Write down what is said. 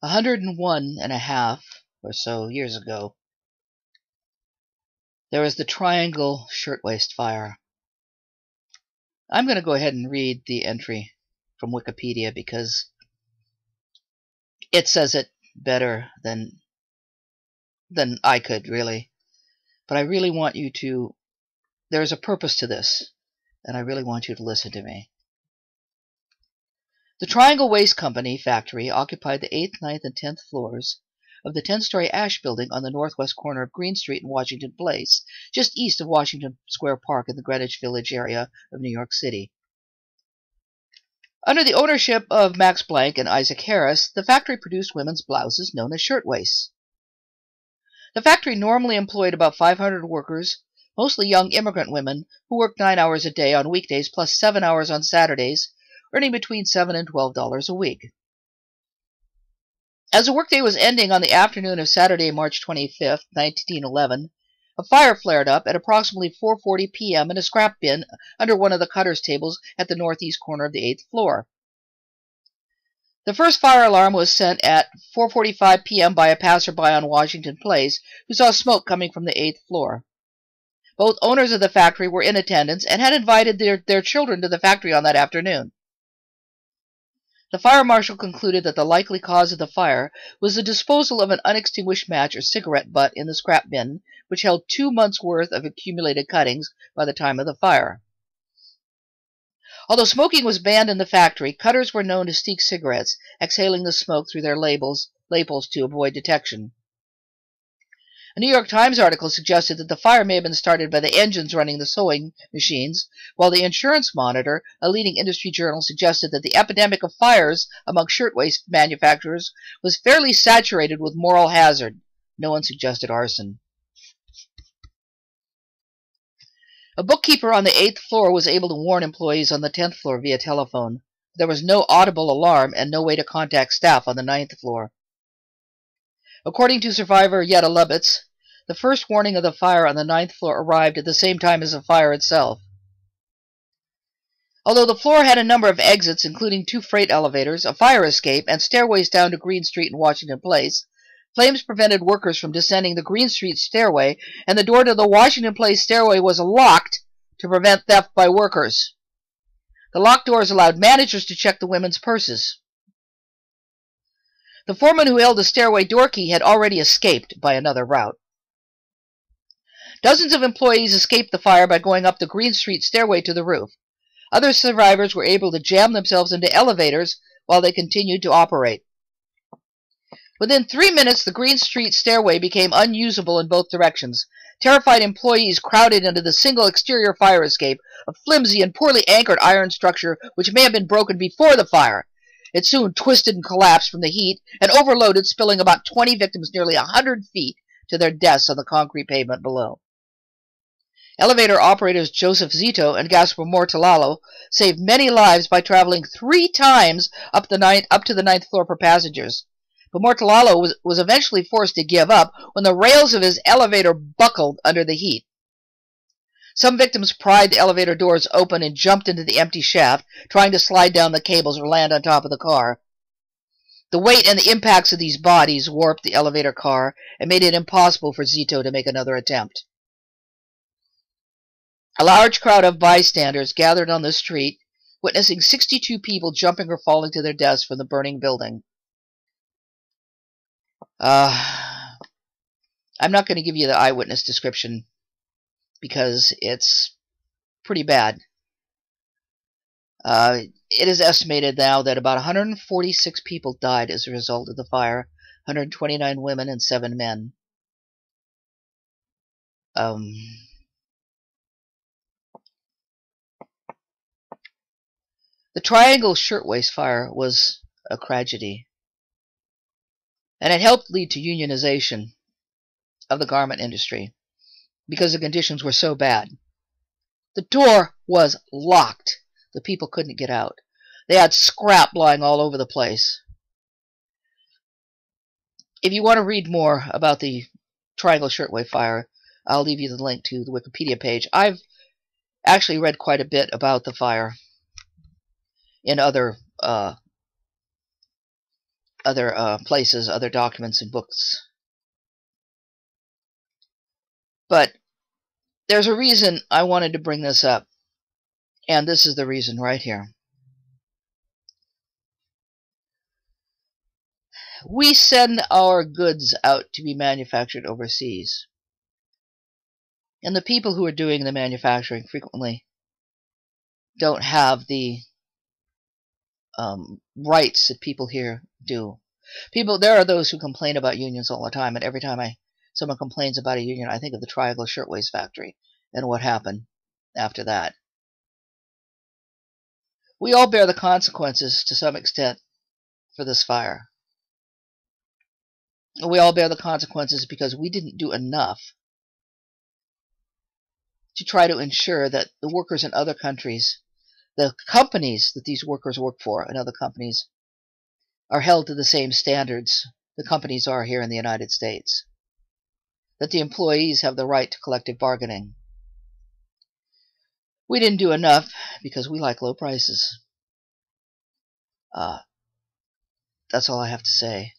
101.5 or so years ago, there was the Triangle Shirtwaist Fire. I'm going to go ahead and read the entry from Wikipedia because it says it better than I could, really. But I really want you to... There's a purpose to this, and I really want you to listen to me. The Triangle Waste Company factory occupied the 8th, 9th, and 10th floors of the 10-story ash building on the northwest corner of Green Street and Washington Place, just east of Washington Square Park in the Greenwich Village area of New York City. Under the ownership of Max Blank and Isaac Harris, the factory produced women's blouses known as shirtwaists. The factory normally employed about 500 workers, mostly young immigrant women, who worked 9 hours a day on weekdays plus 7 hours on Saturdays, earning between $7 and $12 a week. As the workday was ending on the afternoon of Saturday, March 25, 1911, a fire flared up at approximately 4:40 p.m. in a scrap bin under one of the cutter's tables at the northeast corner of the 8th floor. The first fire alarm was sent at 4:45 p.m. by a passerby on Washington Place who saw smoke coming from the 8th floor. Both owners of the factory were in attendance and had invited their children to the factory on that afternoon. The fire marshal concluded that the likely cause of the fire was the disposal of an unextinguished match or cigarette butt in the scrap bin, which held 2 months' worth of accumulated cuttings by the time of the fire. Although smoking was banned in the factory, cutters were known to steal cigarettes, exhaling the smoke through their labels to avoid detection. A New York Times article suggested that the fire may have been started by the engines running the sewing machines, while the Insurance Monitor, a leading industry journal, suggested that the epidemic of fires among shirtwaist manufacturers was fairly saturated with moral hazard. No one suggested arson. A bookkeeper on the 8th floor was able to warn employees on the 10th floor via telephone. There was no audible alarm and no way to contact staff on the 9th floor. According to survivor Yetta Lubitz, the first warning of the fire on the 9th floor arrived at the same time as the fire itself. Although the floor had a number of exits, including 2 freight elevators, a fire escape, and stairways down to Green Street and Washington Place, flames prevented workers from descending the Green Street stairway, and the door to the Washington Place stairway was locked to prevent theft by workers. The locked doors allowed managers to check the women's purses. The foreman who held the stairway door key had already escaped by another route. Dozens of employees escaped the fire by going up the Green Street stairway to the roof. Other survivors were able to jam themselves into elevators while they continued to operate. Within 3 minutes, the Green Street stairway became unusable in both directions. Terrified employees crowded into the single exterior fire escape, a flimsy and poorly anchored iron structure which may have been broken before the fire. It soon twisted and collapsed from the heat and overloaded, spilling about 20 victims nearly 100 feet to their deaths on the concrete pavement below. Elevator operators Joseph Zito and Gaspar Mortallalo saved many lives by traveling 3 times up to the 9th floor for passengers. But Mortallalo was eventually forced to give up when the rails of his elevator buckled under the heat. Some victims pried the elevator doors open and jumped into the empty shaft, trying to slide down the cables or land on top of the car. The weight and the impacts of these bodies warped the elevator car and made it impossible for Zito to make another attempt. A large crowd of bystanders gathered on the street, witnessing 62 people jumping or falling to their deaths from the burning building. I'm not going to give you the eyewitness description because it's pretty bad. It is estimated now that about 146 people died as a result of the fire, 129 women and 7 men. The Triangle Shirtwaist Fire was a tragedy, and it helped lead to unionization of the garment industry because the conditions were so bad. The door was locked. The people couldn't get out. They had scrap lying all over the place. If you want to read more about the Triangle Shirtwaist Fire, I'll leave you the link to the Wikipedia page. I've actually read quite a bit about the fire in other other places, other documents and books. But there's a reason I wanted to bring this up, and this is the reason right here. We send our goods out to be manufactured overseas. And the people who are doing the manufacturing frequently don't have the rights that people here do. There are those who complain about unions all the time, and every time someone complains about a union, I think of the Triangle Shirtwaist Factory and what happened after that. We all bear the consequences to some extent for this fire. We all bear the consequences because we didn't do enough to try to ensure that the workers in other countries, the companies that these workers work for in other companies, are held to the same standards the companies are here in the United States. That the employees have the right to collective bargaining. We didn't do enough because we like low prices. That's all I have to say.